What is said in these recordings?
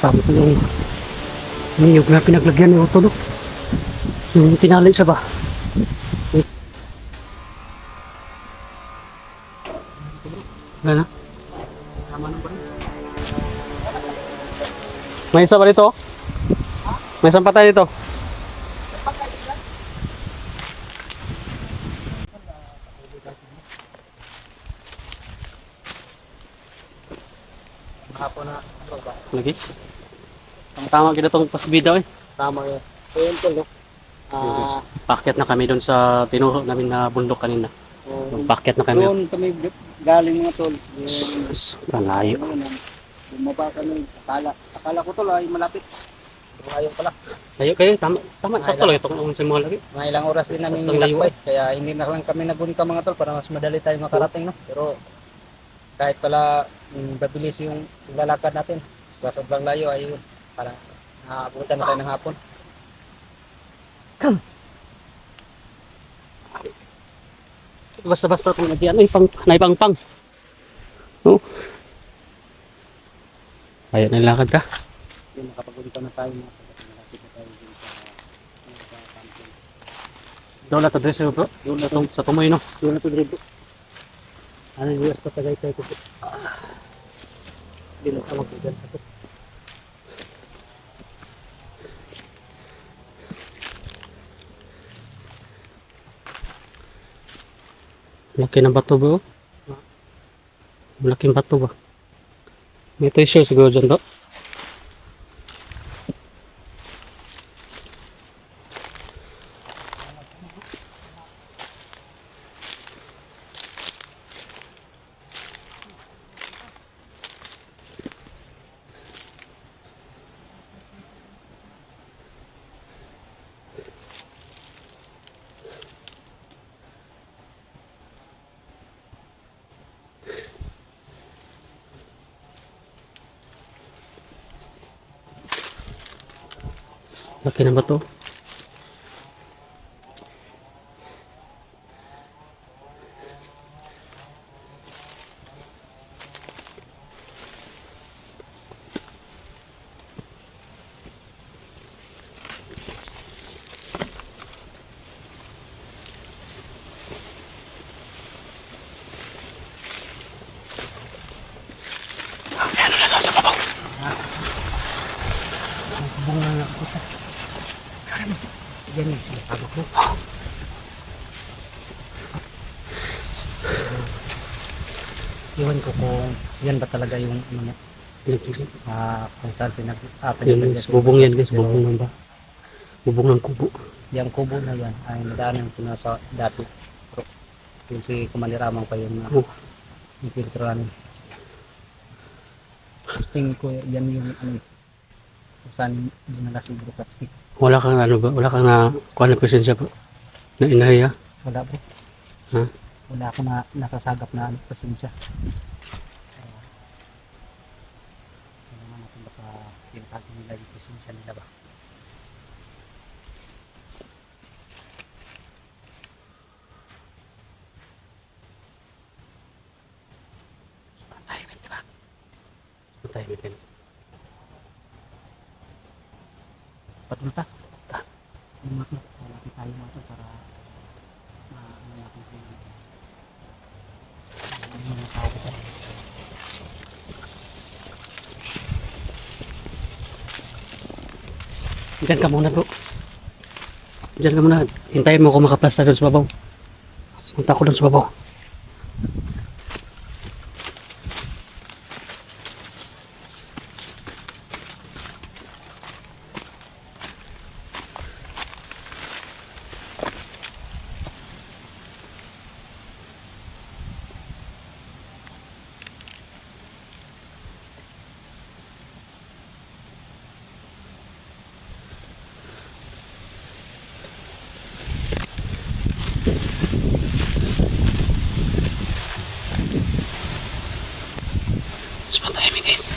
Tama ito yung niyog na pinaglagyan ng auto, no? Yung tinali siya ba? Wala na? May isa ba dito? May isang patay dito. Hapon na. Lagi? Tama kita itong pasbida eh. Tama yun. So yun po, no? Yes. Pakyat na kami doon sa tinuro namin na bundok kanina. Pakyat na kami. Doon kami galing mga tol. Kalayo. Bumaba kami. Akala ko tol ay malapit. Ayaw pala. Layo kayo, tama. Sakto lang itong sa mga lagi. Mga ilang oras din namin Basta nilakbay. Kaya hindi na lang kami nagunta mga tol para mas madali tayo makarating, no? Pero kahit pala babilis yung lalakad natin. Sobrang layo ay yun. Parang naabutan na tayo ng hapon. Basta-basta itong lagi, naipang-pang. No? Ayaw na lakad ka. Yun, nakapagunta na tayo. Malapit na tayo dun sa camping. Doon na ito, dress bro. Doon na itong sa tumoy, no? Doon na ito, Dribo. Ano yung US patagay tayo ko. Hindi na tawag ko dyan sa ito. Laki ng bato bro. Malaking bato ba? May treasure siguro dyan to. Laki ng bato. Ano na sa babaw? Bunga na ako ito. Yan yung sinasabi ko. Iwan ko kung yan ba talaga yung ano niya. Kung saan Bubong yan guys, bubong lang ba? Bubong ng kubo. Yung kubo na yan ay nadaanan ko na sa dati. Pero yung si Kumaliramang pa yung infiltro namin. Tingin ko yan yung ano kung saan dinala si Brukatsky. Wala kang ano ba? Wala kang na kuha na presensya po? Na inaya? Wala po. Ha? Wala ako na nasasagap na presensya. Hindi naman natin baka yung ating nila yung presensya nila ba. Tahimik ka. Tahimik ka. Patulta. Malapit tayo mga ito para ano natin kung ano yung tao ko dyan. Diyan ka muna bro. Diyan ka muna. Hintayin mo ako makaplasta doon sa babaw. Punta ko doon sa babaw. guys.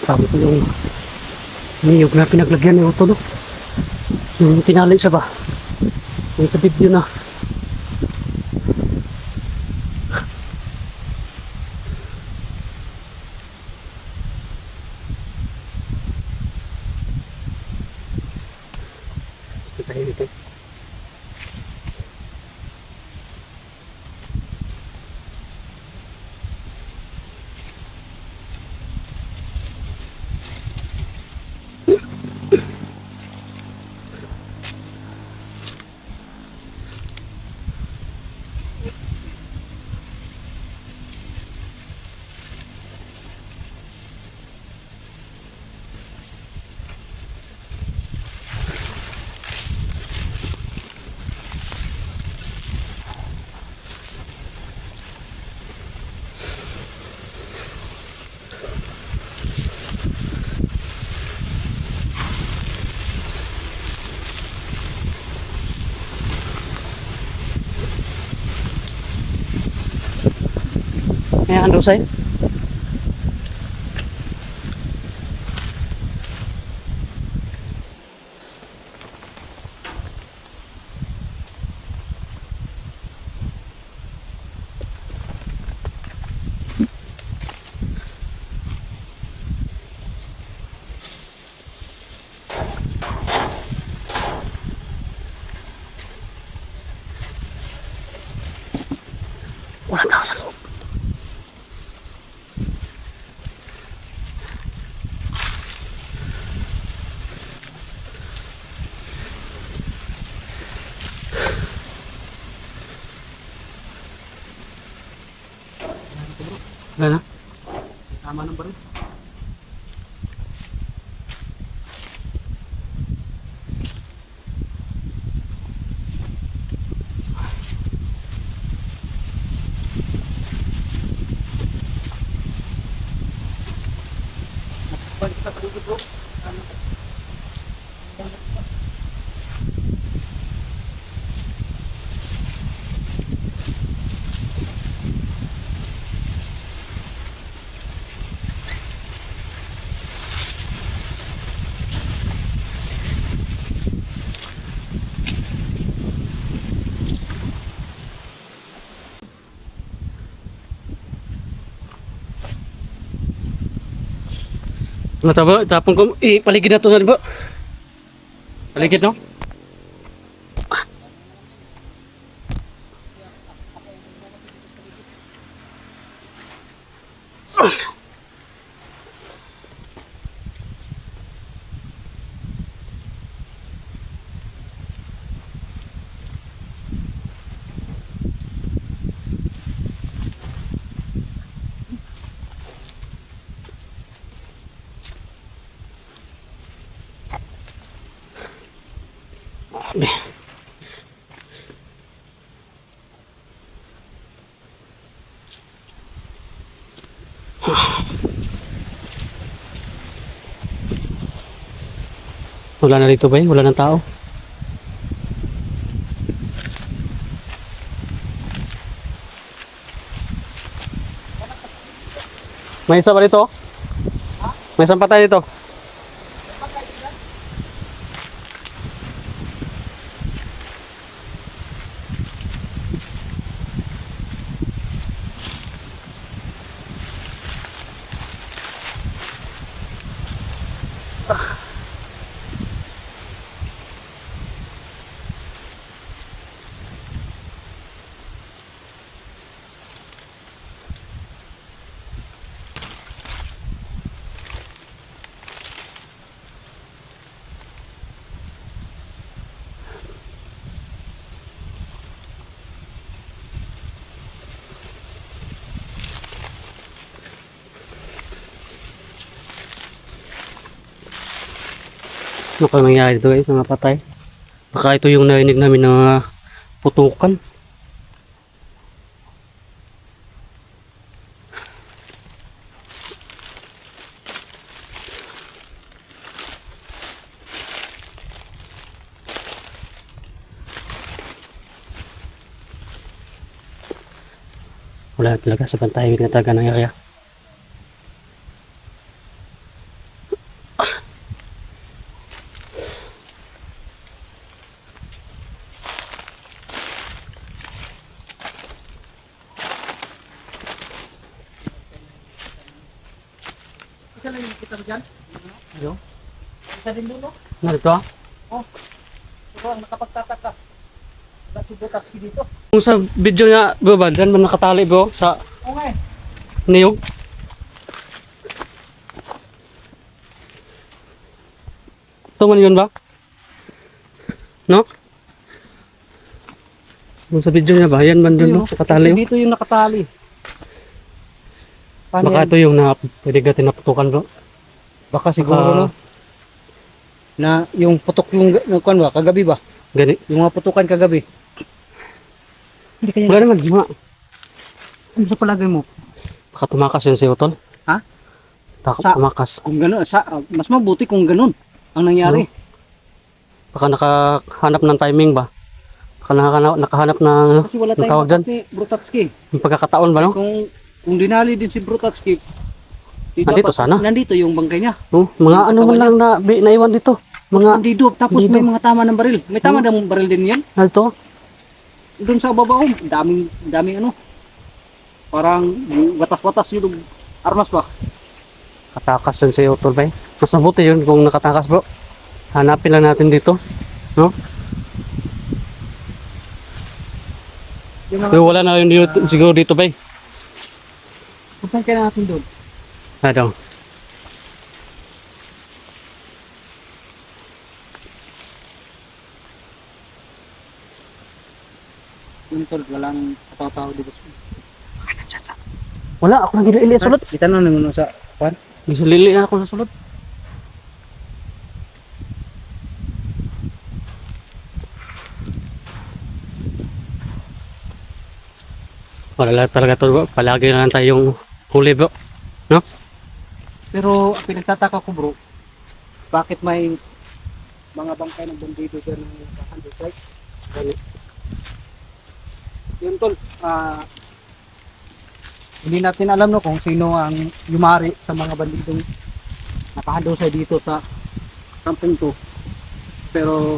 Tama ito yung niyog na pinaglagyan ni Otto, no? Yung tinali siya ba? Yung sa video na. Sige tayo dito. Ayan, Rosay. Walang tao sa loob. Wala na? Tama ng baril. Balik sa paligid, bro. Ano tabo? Tapon ko. Paligid na ito na, ba? Paligid, no? Wala na dito ba yun? Wala ng tao. May isa ba dito? May isang patay dito. Ano kaya nangyari dito guys, mga patay? Baka ito yung narinig namin na putukan. Wala talaga, sa pantahimik na talaga ng area. Isa lang yung kita mo dyan. Yo. Isa din doon, no? Narito ah. Oh. Pero ang nakapagtataka. Wala si Butatski dito. Kung sa video niya, bro ba, dyan man nakatali bro sa Oo nga eh. niyog. Ito man yun ba? No? Kung sa video niya ba, yan man dun no? Nakatali. Dito yung nakatali. Paano Baka yan? ito yung pwede natin naputukan bro. Baka siguro, Baka- no? Na yung putok yung kuan ba, kagabi ba? Gani. Yung mga putukan kagabi. Hindi kaya. Wala naman, mga. Ano sa palagay mo? Baka tumakas yun si Utol. Ha? Takot Sa- tumakas. Kung gano'n, mas mabuti kung gano'n ang nangyari. Baka nakahanap ng timing ba? Baka nakahanap ng Kasi wala ang tayong tawag dyan? bakas ni Brutatski. Yung pagkakataon ba no? Kung dinali din si Brutatski, di Nandito dapat- sana. Nandito yung bangkay niya. Oh, mga ano man lang na naiwan dito. Mga Nandito, tapos Nandito. may mga tama ng baril. May tama ng baril din yan. nalito. Doon sa babaw, daming ano. Parang watas-watas yung armas ba? Katakas yun si Utol ba? Mas mabuti yun kung nakatakas bro. Hanapin lang natin dito. No? Yung mga, Pero wala na yun dito, siguro dito ba? puntan kaya natin doon. Ano? Yung tol, walang kataw-tao dito. Wala, ako nang ili sulod. Kita na naman sa kwan. Gisalili na ako sa sulod. Wala talaga to bro. Palagi na lang tayong huli bro. No? Pero ang pinagtataka ko bro, bakit may mga bangkay ng bandido dyan ng kahandusay? Yun tol, hindi natin alam no kung sino ang yumari sa mga bandidong nakahandusay dito sa kampong to. Pero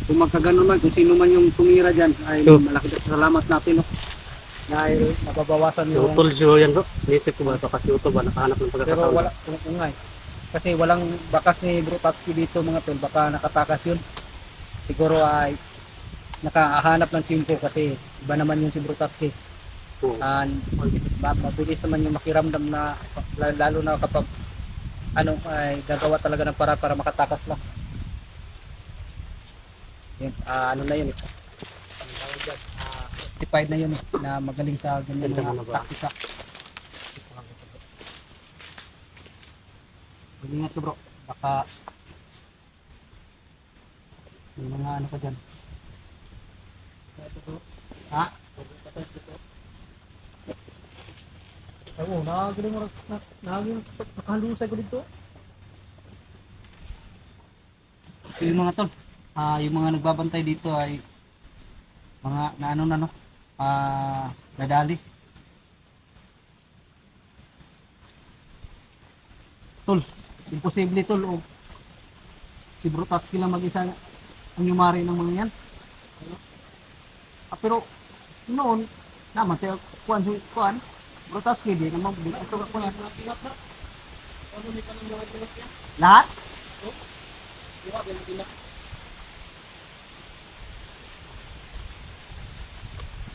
kung magkaganon man, kung sino man yung tumira dyan, ay So, malaki na salamat natin no. Dahil nababawasan Si yung... Utol siya yan bro. Inisip ko ba ito kasi Utol ba nakahanap ng Pero pagkakataon. wala, kung nga eh. Kasi walang bakas ni Brutatski dito mga tol, baka nakatakas yun. Siguro ay nakahanap ng tsimpo kasi iba naman yung si Brutatski. Oo. And mabilis naman yung makiramdam na lalo na kapag ano ay gagawa talaga ng para makatakas lang. Yun, ano na yun eh. Ang tawag dyan, certified na yun eh, na magaling sa ganyan Ganda mga mo ba? taktika. Ingat ka bro, baka may mga ano ka dyan. Ha? Oo, nakahalusay ko dito. So yung mga tol, yung mga nagbabantay dito ay mga na ano na no, nadali. Tol, imposible tol o si Brutatski lang mag-isa ang yumari ng mga yan. Pero noon naman tayo kuan Brutatski din naman ito ka kuan lahat.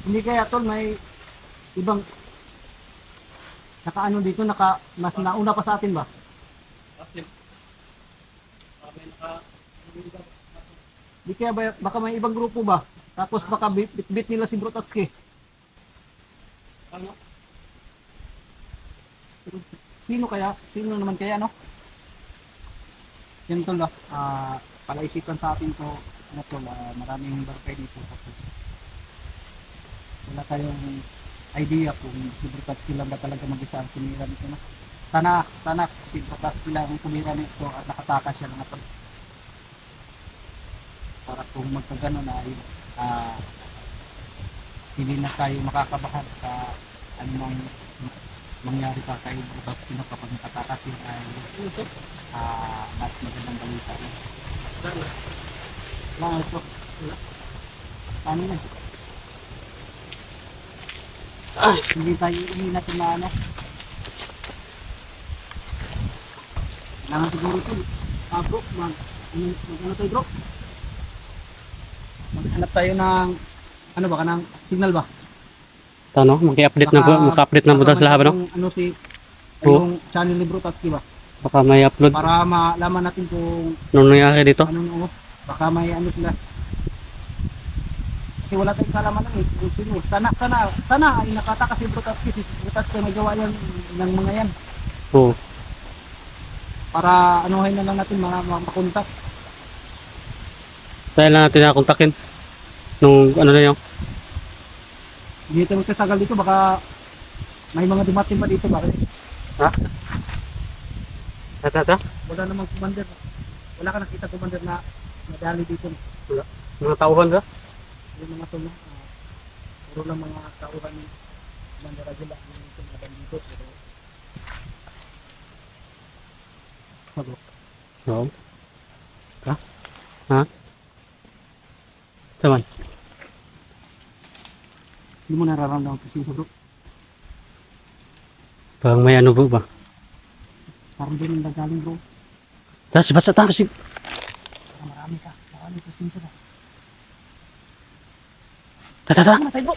Hindi kaya tol may ibang nakaano dito mas nauna pa sa atin ba? Di kaya ba, baka may ibang grupo ba? Tapos baka bit nila si Brutatski. Ano? Sino kaya? Sino naman kaya no? Yan tol palaisipan sa atin to ano tol, maraming barkay dito tapos wala tayong idea kung si Brutatski lang ba talaga mag-isa ang tumira nito no? Sana si Brutatski lang ang tumira nito at nakatakas siya mga tol. Para kung magkagano na ay hindi na tayo makakabahan sa anumang mangyari pa kay Brutatski na kapag nakatakas yun ay mas magandang balita. Wala ito. Paano na? Hindi natin na ano. Kailangan siguro ito. Bro, ano tayo bro? Maghanap tayo ng, ano ba, ng signal ba? Ano, mag-i-update na po, maka-update na po baka tayo sa lahat, no? Ano si, Oo. yung channel ni Bro Tatsuki ba? Baka may upload. Para malaman natin kung Ano nangyari dito? ano no, baka may ano sila. Kasi wala tayong kalaman lang eh. Kung sino. Sana ay nakataka si Bro Tatsuki. Si Bro Tatsuki may gawa yan ng mga yan. Oo. Para anuhin na lang natin makontak. Kaya lang natin nakontakin. Nung ano na yun. Hindi tayo magkasagal dito. Baka may mga dumating pa dito. Bakit? Ha? Tata? Wala namang commander. Wala ka nakita commander na nadali dito. Wala. Mga tauhan ba? Yung mga tulo. Puro lang mga tauhan ni Commander Aguila. Yung tumadang dito. Pero sabi. Oo. Ha? Ha? Saman? Hindi mo nararamdaman kasi sa bro. Parang may ano ba? Parang din yung nagaling bro. Tapos basta tapos si... Marami ka. Marami kasi siya. Tata! Ano tayo bro?